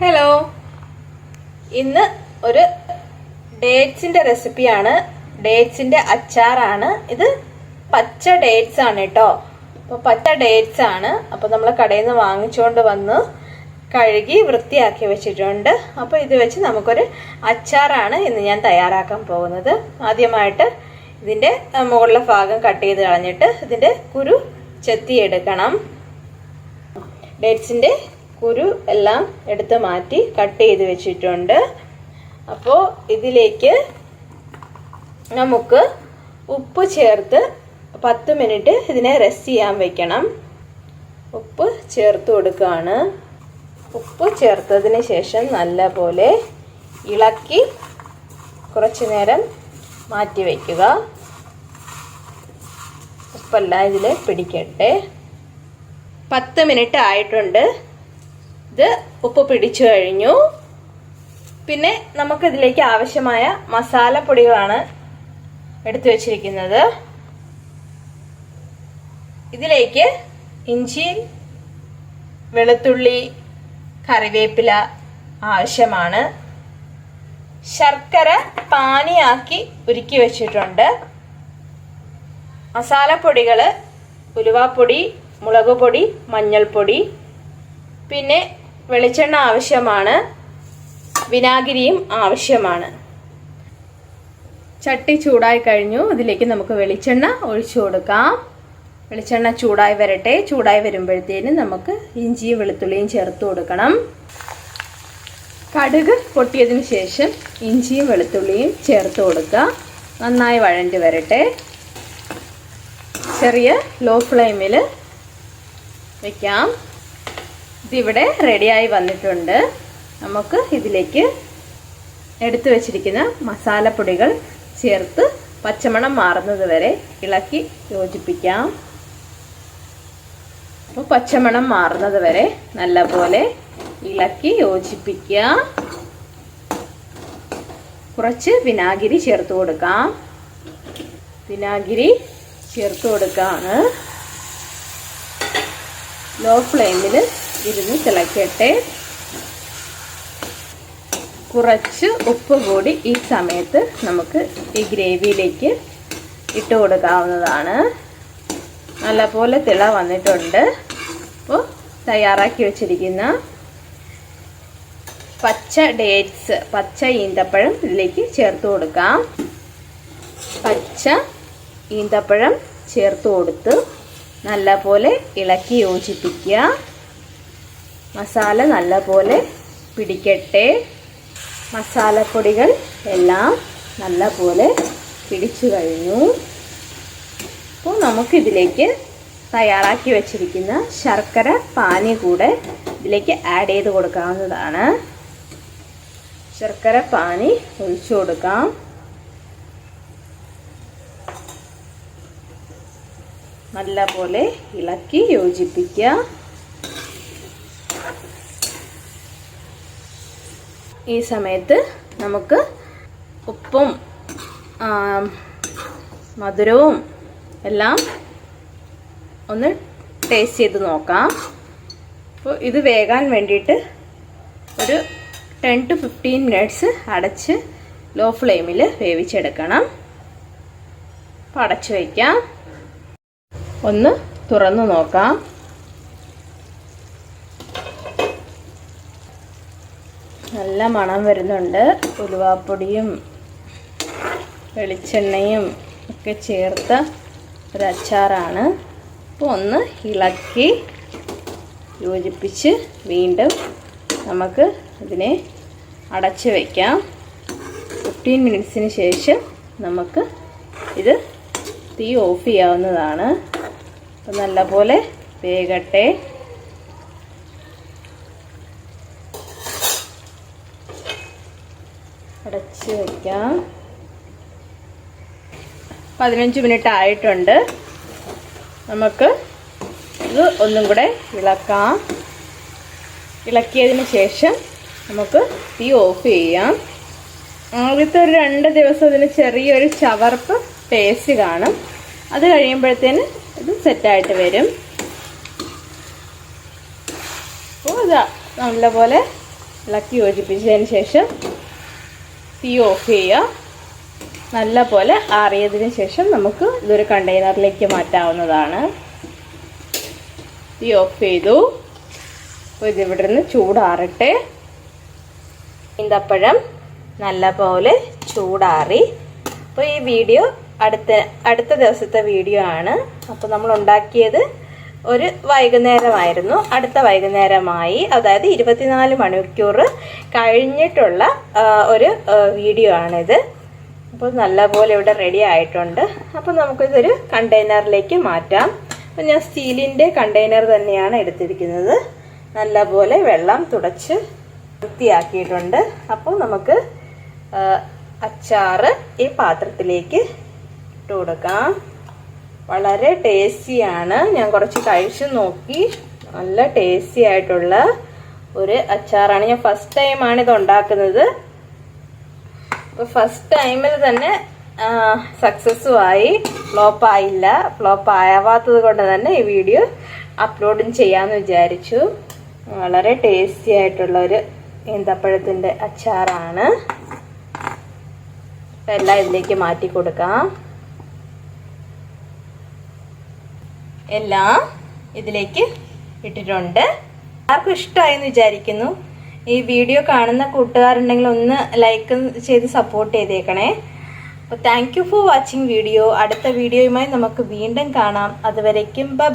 Hello, ഇന്ന് ഒരു ഡേറ്റ്സിന്റെ റെസിപ്പിയാണ്. ഡേറ്റ്സിന്റെ അച്ചാറാണ് ഇത്. പച്ച ഡേറ്റ്സ് ആണ് കേട്ടോ. അപ്പോൾ പച്ച ഡേറ്റ്സ് ആണ്. അപ്പോൾ നമ്മൾ കടയിൽ നിന്ന് വാങ്ങിച്ചുകൊണ്ട് വന്ന് കഴുകി വൃത്തിയാക്കി വെച്ചിട്ടുണ്ട്. അപ്പോൾ ഇത് വെച്ച് നമുക്കൊരു അച്ചാറാണ് ഇന്ന് ഞാൻ തയ്യാറാക്കാൻ പോകുന്നത്. ആദ്യമായിട്ട് ഇതിന്റെ മുകളിലെ ഭാഗം കട്ട് ചെയ്ത് കളഞ്ഞിട്ട് ഇതിന്റെ കുരു ചെത്തിയെടുക്കണം. ഡേറ്റ്സിന്റെ കുരു എല്ലാം എടുത്ത് മാറ്റി കട്ട് ചെയ്ത് വെച്ചിട്ടുണ്ട്. അപ്പോൾ ഇതിലേക്ക് നമുക്ക് ഉപ്പ് ചേർത്ത് 10 മിനിറ്റ് ഇതിനെ റെസ്റ്റ് ചെയ്യാൻ വെക്കണം. ഉപ്പ് ചേർത്ത് കൊടുക്കുകയാണ്. ഉപ്പ് ചേർത്തതിന് ശേഷം നല്ലപോലെ ഇളക്കി കുറച്ച് നേരം മാറ്റി വയ്ക്കുക. ഉപ്പെല്ലാം ഇതിൽ പിടിക്കട്ടെ. 10 മിനിറ്റ് ആയിട്ടുണ്ട്. ഇത് ഉപ്പ് പിടിച്ചു കഴിഞ്ഞു. പിന്നെ നമുക്കിതിലേക്ക് ആവശ്യമായ മസാലപ്പൊടികളാണ് എടുത്തു വച്ചിരിക്കുന്നത്. ഇതിലേക്ക് ഇഞ്ചി, വെളുത്തുള്ളി, കറിവേപ്പില ആവശ്യമാണ്. ശർക്കര പാനിയാക്കി ഉരുക്കി വെച്ചിട്ടുണ്ട്. മസാലപ്പൊടികൾ ഉലുവാപ്പൊടി, മുളക് പൊടി, മഞ്ഞൾപ്പൊടി, പിന്നെ വെളിച്ചെണ്ണ ആവശ്യമാണ്. വിനാഗിരിയും ആവശ്യമാണ്. ചട്ടി ചൂടായി കഴിഞ്ഞു. ഇതിലേക്ക് നമുക്ക് വെളിച്ചെണ്ണ ഒഴിച്ചു കൊടുക്കാം. വെളിച്ചെണ്ണ ചൂടായി വരട്ടെ. ചൂടായി വരുമ്പോഴത്തേനും നമുക്ക് ഇഞ്ചിയും വെളുത്തുള്ളിയും ചേർത്ത് കൊടുക്കണം. കടുക് പൊട്ടിയതിന് ശേഷം ഇഞ്ചിയും വെളുത്തുള്ളിയും ചേർത്ത് കൊടുക്കുക. നന്നായി വഴണ്ടി വരട്ടെ. ചെറിയ ലോ ഫ്ലെയിമിൽ വയ്ക്കാം. ഇതിവിടെ റെഡിയായി വന്നിട്ടുണ്ട്. നമുക്ക് ഇതിലേക്ക് എടുത്തു വച്ചിരിക്കുന്ന മസാലപ്പൊടികൾ ചേർത്ത് പച്ചമണം മാറുന്നത് വരെ ഇളക്കി യോജിപ്പിക്കാം. അപ്പോൾ പച്ചമണം മാറുന്നത് വരെ നല്ലപോലെ ഇളക്കി യോജിപ്പിക്കുക. കുറച്ച് വിനാഗിരി ചേർത്ത് കൊടുക്കാം. വിനാഗിരി ചേർത്ത് കൊടുക്കുകയാണ്. ലോ ഫ്ലെയിമിൽ ഇരുന്ന് തിളക്കട്ടെ. കുറച്ച് ഉപ്പ് കൂടി ഈ സമയത്ത് നമുക്ക് ഈ ഗ്രേവിയിലേക്ക് ഇട്ട് കൊടുക്കാവുന്നതാണ്. നല്ലപോലെ തിള വന്നിട്ടുണ്ട്. അപ്പോൾ തയ്യാറാക്കി വെച്ചിരിക്കുന്ന പച്ച ഡേറ്റ്സ്, പച്ച ഈന്തപ്പഴം ഇതിലേക്ക് ചേർത്ത് കൊടുക്കാം. പച്ച ഈന്തപ്പഴം ചേർത്ത് കൊടുത്ത് നല്ലപോലെ ഇളക്കി യോജിപ്പിക്കുക. മസാല നല്ലപോലെ പിടിക്കട്ടെ. മസാലപ്പൊടികൾ എല്ലാം നല്ലപോലെ പിടിച്ചു കഴിഞ്ഞു. അപ്പോൾ നമുക്കിതിലേക്ക് തയ്യാറാക്കി വെച്ചിരിക്കുന്ന ശർക്കര പാനി കൂടെ ഇതിലേക്ക് ആഡ് ചെയ്ത് കൊടുക്കാവുന്നതാണ്. ശർക്കര പാനി ഒഴിച്ചു കൊടുക്കാം. നല്ലപോലെ ഇളക്കി യോജിപ്പിക്കുക. ഈ സമയത്ത് നമുക്ക് ഉപ്പും മധുരവും എല്ലാം ഒന്ന് ടേസ്റ്റ് ചെയ്ത് നോക്കാം. അപ്പോൾ ഇത് വേകാൻ വേണ്ടിയിട്ട് ഒരു 10 to 15 മിനിറ്റ്സ് അടച്ച് ലോ ഫ്ലെയിമിൽ വേവിച്ചെടുക്കണം. അപ്പോൾ അടച്ചു വയ്ക്കാം. ഒന്ന് തുറന്നു നോക്കാം. നല്ല മണം വരുന്നുണ്ട്. ഉലുവാപ്പൊടിയും വെളിച്ചെണ്ണയും ഒക്കെ ചേർത്ത ഒരു അച്ചാറാണ്. അപ്പോൾ ഒന്ന് ഇളക്കി യോജിപ്പിച്ച് വീണ്ടും നമുക്ക് ഇതിനെ അടച്ച് വയ്ക്കാം. 15 മിനിറ്റ്സിന് ശേഷം നമുക്ക് ഇത് തീ ഓഫ് ചെയ്യാവുന്നതാണ്. അപ്പോൾ നല്ലപോലെ വേകട്ടെ. അടച്ച് വയ്ക്കാം. 15 മിനിറ്റ് ആയിട്ടുണ്ട്. നമുക്ക് ഇത് ഒന്നും കൂടെ ഇളക്കാം. ഇളക്കിയതിന് ശേഷം നമുക്ക് തീ ഓഫ് ചെയ്യാം. ആദ്യത്തെ ഒരു 2 ദിവസം ഇതിന് ചെറിയൊരു ചവർപ്പ് ടേസ്റ്റ് കാണും. അത് കഴിയുമ്പോഴത്തേന് ഇത് സെറ്റായിട്ട് വരും. അപ്പോൾ ഇതാ നല്ലപോലെ ഇളക്കി യോജിപ്പിച്ചതിന് ശേഷം തീ ഓഫ് ചെയ്യുക. നല്ല പോലെ ആറിയതിന് ശേഷം നമുക്ക് ഇതൊരു കണ്ടെയ്നറിലേക്ക് മാറ്റാവുന്നതാണ്. തീ ഓഫ് ചെയ്തു. അപ്പോൾ ഇതിവിടെ നിന്ന് ചൂടാറട്ടെ. ഈന്തപ്പഴം നല്ല പോലെ ചൂടാറി. അപ്പോൾ ഈ വീഡിയോ അടുത്ത ദിവസത്തെ വീഡിയോ ആണ്. അപ്പോൾ നമ്മൾ ഉണ്ടാക്കിയത് ഒരു വൈകുന്നേരമായിരുന്നു. അടുത്ത വൈകുന്നേരമായി, അതായത് 24 മണിക്കൂർ കഴിഞ്ഞിട്ടുള്ള ഒരു വീഡിയോ ആണിത്. അപ്പോൾ നല്ലപോലെ ഇവിടെ റെഡി ആയിട്ടുണ്ട്. അപ്പോൾ നമുക്കിതൊരു കണ്ടെയ്നറിലേക്ക് മാറ്റാം. അപ്പോൾ ഞാൻ സ്റ്റീലിൻ്റെ കണ്ടെയ്നർ തന്നെയാണ് എടുത്തിരിക്കുന്നത്. നല്ലപോലെ വെള്ളം തുടച്ച് വൃത്തിയാക്കിയിട്ടുണ്ട്. അപ്പോൾ നമുക്ക് അച്ചാറ് ഈ പാത്രത്തിലേക്ക് ഇട്ട് കൊടുക്കാം. വളരെ ടേസ്റ്റിയാണ്. ഞാൻ കുറച്ച് കഴിച്ചു നോക്കി. നല്ല ടേസ്റ്റി ആയിട്ടുള്ള ഒരു അച്ചാറാണ്. ഞാൻ ഫസ്റ്റ് ടൈമാണ് ഇത് ഉണ്ടാക്കുന്നത്. അപ്പോൾ ഫസ്റ്റ് ടൈമിൽ തന്നെ സക്സസ്സും ആയി. ഫ്ലോപ്പ് ആയില്ല. ഫ്ലോപ്പ് ആവാത്തത് കൊണ്ട് തന്നെ ഈ വീഡിയോ അപ്ലോഡും ചെയ്യാമെന്ന് വിചാരിച്ചു. വളരെ ടേസ്റ്റി ആയിട്ടുള്ള ഒരു ഈന്തപ്പഴത്തിൻ്റെ അച്ചാറാണ്. എല്ലാം ഇതിലേക്ക് മാറ്റി കൊടുക്കാം. എല്ലാം ഇതിലേക്ക് ഇട്ടിട്ടുണ്ട്. ആർക്കും ഇഷ്ടമായെന്ന് വിചാരിക്കുന്നു. ഈ വീഡിയോ കാണുന്ന കൂട്ടുകാരുണ്ടെങ്കിൽ ഒന്ന് ലൈക്ക് ചെയ്ത് സപ്പോർട്ട് ചെയ്തേക്കണേ. അപ്പോൾ thank you for watching video. അടുത്ത വീഡിയോയുമായി നമുക്ക് വീണ്ടും കാണാം. അതുവരയ്ക്കും ബൈ.